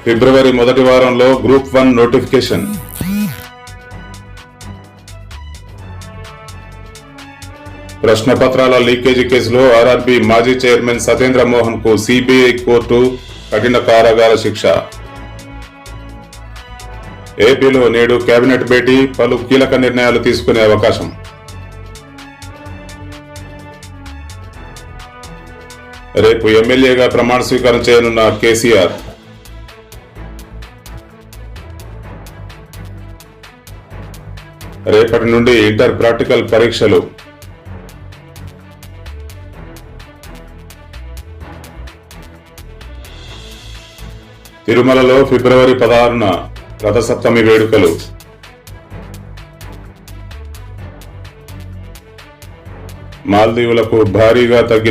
ఫిబ్రవరి మొదటి వారంలో group 1 notification. ప్రశ్నపత్రాల leakage కేసులో ఆర్ఆర్బీ మాజీ చైర్మన్ సతేంద్ర మోహన్ కు సిబిఐ కోర్టు కఠిన కారాగార శిక్ష. ఏపీలో నేడు కేబినెట్ భేటీ, పలు కీలక నిర్ణయాలు తీసుకునే అవకాశం. రేపు ఎమ్మెల్యేగా ప్రమాణ స్వీకారం చేయనున్న కేసీఆర్. రేపటి నుండి ఇంటర్ ప్రాక్టికల్ పరీక్షలు. తిరుమలలో ఫిబ్రవరి 16న రథసప్తమి వేడుకలు. మాల్దీవులకు భారీగా తగ్గిన